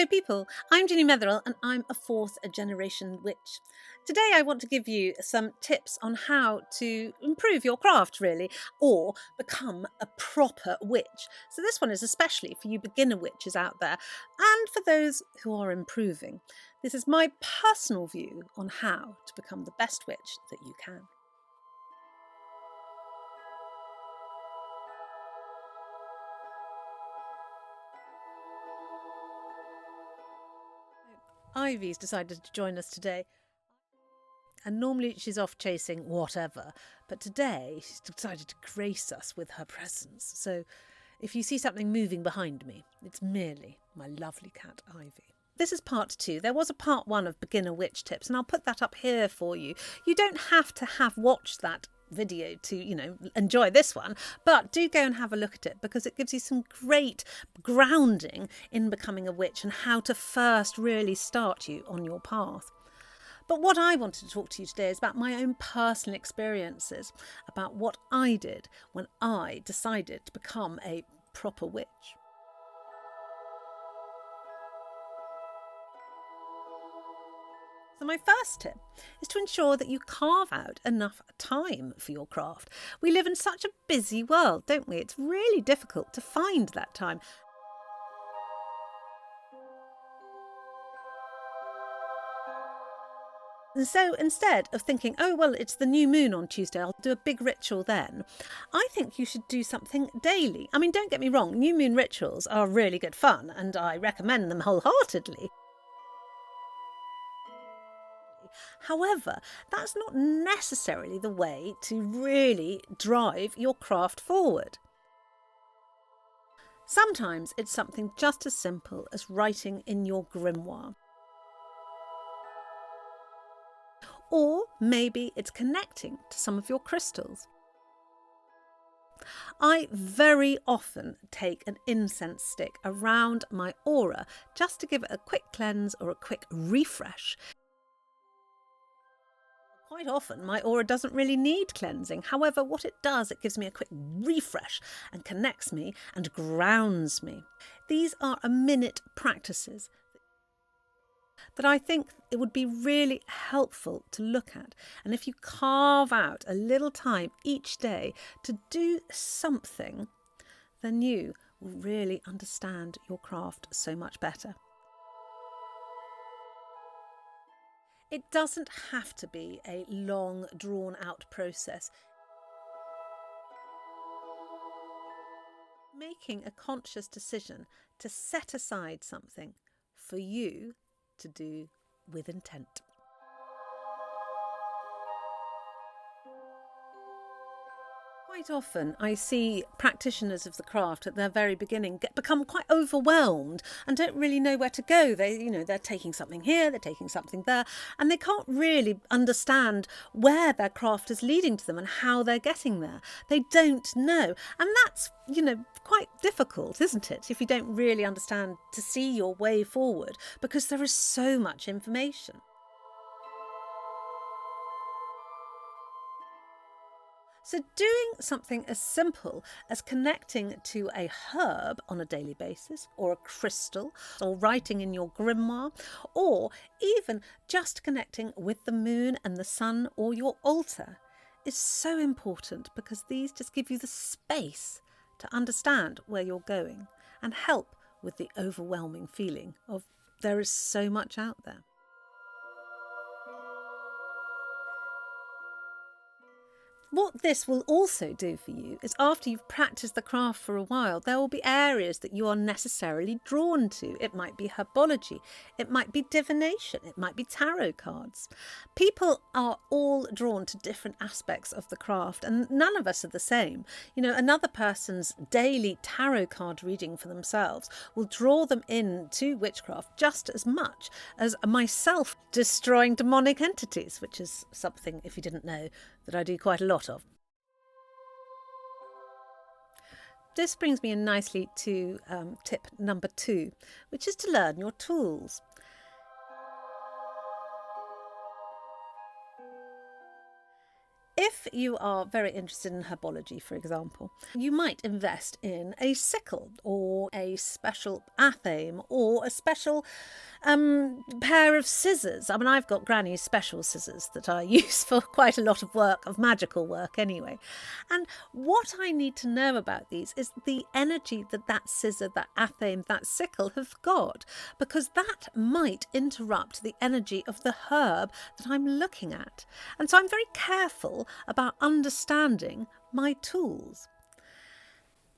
Hello people, I'm Ginny Metheral and I'm a fourth generation witch. Today I want to give you some tips on how to improve your craft really, or become a proper witch. So this one is especially for you beginner witches out there and for those who are improving. This is my personal view on how to become the best witch that you can. Ivy's decided to join us today. And normally she's off chasing whatever, but today she's decided to grace us with her presence. So if you see something moving behind me, it's merely my lovely cat Ivy. This is part 2. There was a part 1 of beginner witch tips, and I'll put that up here for you. You don't have to have watched that video to, enjoy this one, but do go and have a look at it because it gives you some great grounding in becoming a witch and how to first really start you on your path. But what I wanted to talk to you today is about my own personal experiences, about what I did when I decided to become a proper witch. So my first tip is to ensure that you carve out enough time for your craft. We live in such a busy world, don't we? It's really difficult to find that time. And so instead of thinking, oh, well, it's the new moon on Tuesday, I'll do a big ritual then, I think you should do something daily. I mean, don't get me wrong, new moon rituals are really good fun and I recommend them wholeheartedly. However, that's not necessarily the way to really drive your craft forward. Sometimes it's something just as simple as writing in your grimoire. Or maybe it's connecting to some of your crystals. I very often take an incense stick around my aura just to give it a quick cleanse or a quick refresh. Quite often my aura doesn't really need cleansing. However, what it does, it gives me a quick refresh and connects me and grounds me. These are a minute practices that I think it would be really helpful to look at. And if you carve out a little time each day to do something, then you will really understand your craft so much better. It doesn't have to be a long, drawn-out process. Making a conscious decision to set aside something for you to do with intent. Quite often I see practitioners of the craft at their very beginning become quite overwhelmed and don't really know where to go. They're taking something here, they're taking something there, and they can't really understand where their craft is leading to them and how they're getting there. They don't know. And that's, quite difficult, isn't it, if you don't really understand to see your way forward, because there is so much information. So doing something as simple as connecting to a herb on a daily basis, or a crystal, or writing in your grimoire, or even just connecting with the moon and the sun or your altar is so important, because these just give you the space to understand where you're going and help with the overwhelming feeling of there is so much out there. What this will also do for you is after you've practiced the craft for a while, there will be areas that you are necessarily drawn to. It might be herbology, it might be divination, it might be tarot cards. People are all drawn to different aspects of the craft and none of us are the same. Another person's daily tarot card reading for themselves will draw them into witchcraft just as much as myself destroying demonic entities, which is something, if you didn't know, that I do quite a lot of. This brings me in nicely to tip number 2, which is to learn your tools. If you are very interested in herbology, for example, you might invest in a sickle or a special athame or a special pair of scissors. I mean, I've got Granny's special scissors that I use for quite a lot of work, of magical work anyway. And what I need to know about these is the energy that that scissor, that athame, that sickle have got, because that might interrupt the energy of the herb that I'm looking at. And so I'm very careful about understanding my tools.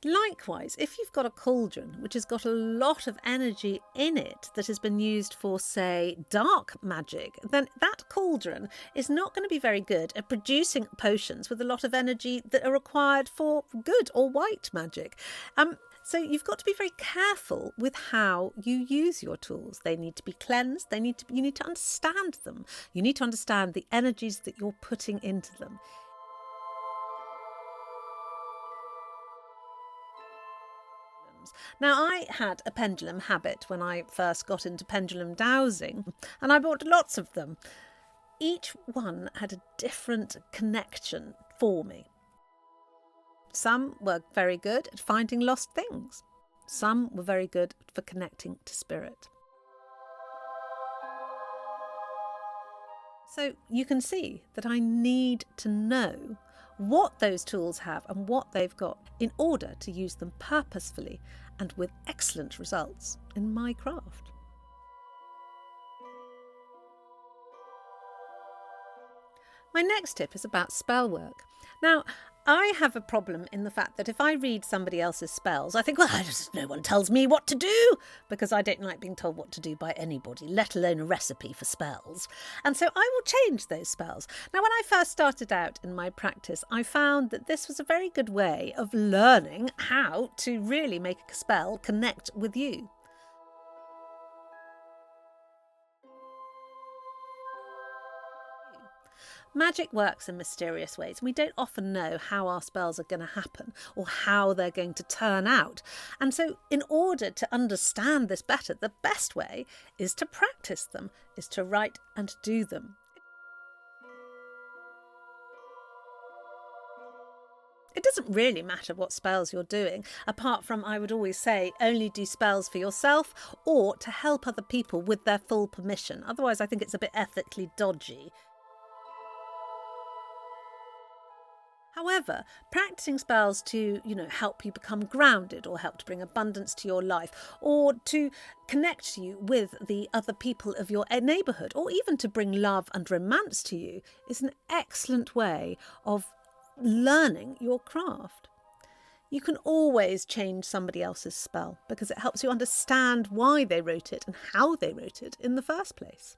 Likewise, if you've got a cauldron which has got a lot of energy in it that has been used for, say, dark magic, then that cauldron is not going to be very good at producing potions with a lot of energy that are required for good or white magic. So you've got to be very careful with how you use your tools. They need to be cleansed. You need to understand them. You need to understand the energies that you're putting into them. Now, I had a pendulum habit when I first got into pendulum dowsing, and I bought lots of them. Each one had a different connection for me. Some were very good at finding lost things. Some were very good for connecting to spirit. So you can see that I need to know what those tools have and what they've got in order to use them purposefully and with excellent results in my craft. My next tip is about spell work. Now, I have a problem in the fact that if I read somebody else's spells, I think, well, no one tells me what to do, because I don't like being told what to do by anybody, let alone a recipe for spells. And so I will change those spells. Now, when I first started out in my practice, I found that this was a very good way of learning how to really make a spell connect with you. Magic works in mysterious ways. We don't often know how our spells are going to happen or how they're going to turn out. And so in order to understand this better, the best way is to practice them, is to write and do them. It doesn't really matter what spells you're doing, apart from, I would always say, only do spells for yourself or to help other people with their full permission. Otherwise, I think it's a bit ethically dodgy. However, practicing spells to, help you become grounded or help to bring abundance to your life or to connect you with the other people of your neighbourhood or even to bring love and romance to you is an excellent way of learning your craft. You can always change somebody else's spell because it helps you understand why they wrote it and how they wrote it in the first place.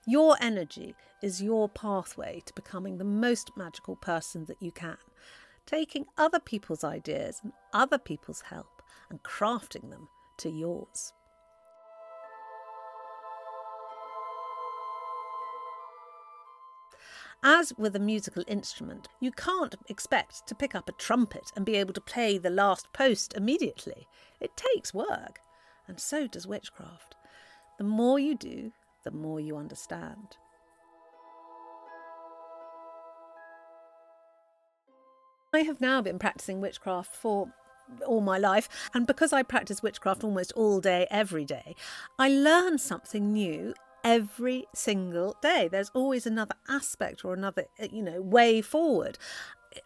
Your energy is your pathway to becoming the most magical person that you can, taking other people's ideas and other people's help and crafting them to yours. As with a musical instrument, you can't expect to pick up a trumpet and be able to play the last post immediately. It takes work, and so does witchcraft. The more you do, the more you understand. I have now been practicing witchcraft for all my life, and because I practice witchcraft almost all day, every day, I learn something new every single day. There's always another aspect or another, way forward.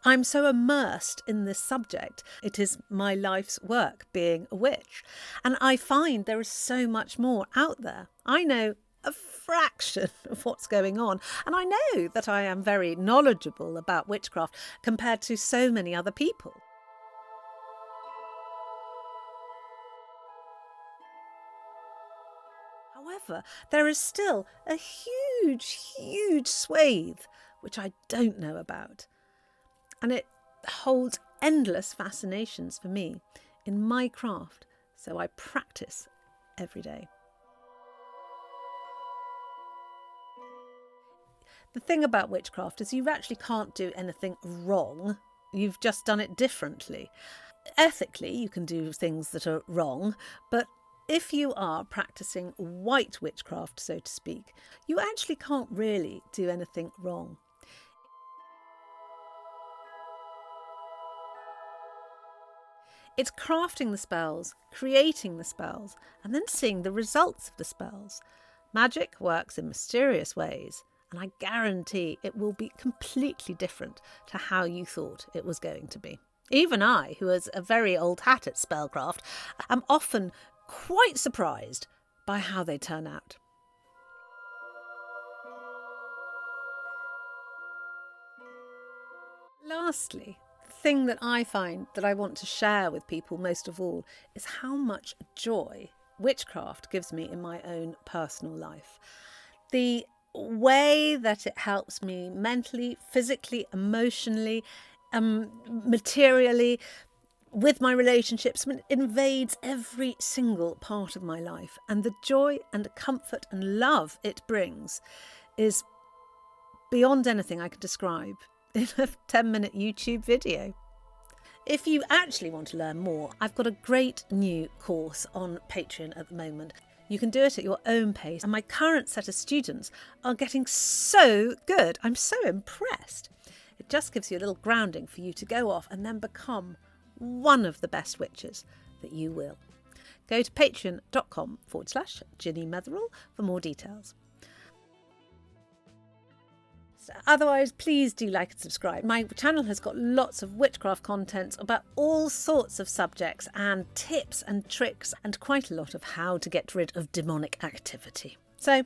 I'm so immersed in this subject. It is my life's work being a witch. And I find there is so much more out there. I know a fraction of what's going on. And I know that I am very knowledgeable about witchcraft compared to so many other people. However, there is still a huge, huge swathe which I don't know about. And it holds endless fascinations for me in my craft, so I practice every day. The thing about witchcraft is you actually can't do anything wrong. You've just done it differently. Ethically, you can do things that are wrong, but if you are practicing white witchcraft, so to speak, you actually can't really do anything wrong. It's crafting the spells, creating the spells, and then seeing the results of the spells. Magic works in mysterious ways, and I guarantee it will be completely different to how you thought it was going to be. Even I, who is a very old hat at spellcraft, am often quite surprised by how they turn out. Lastly, the thing that I find that I want to share with people most of all is how much joy witchcraft gives me in my own personal life. The way that it helps me mentally, physically, emotionally, materially, with my relationships, it invades every single part of my life. And the joy and comfort and love it brings is beyond anything I can describe in a 10-minute YouTube video. If you actually want to learn more, I've got a great new course on Patreon at the moment. You can do it at your own pace, and my current set of students are getting so good. I'm so impressed. It just gives you a little grounding for you to go off and then become one of the best witches that you will. Go to patreon.com/Ginny Metheral for more details. Otherwise, please do like and subscribe. My channel has got lots of witchcraft content about all sorts of subjects and tips and tricks, and quite a lot of how to get rid of demonic activity. So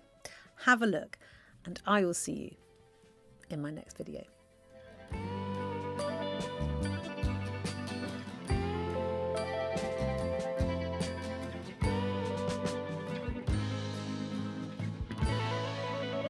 have a look, and I will see you in my next video.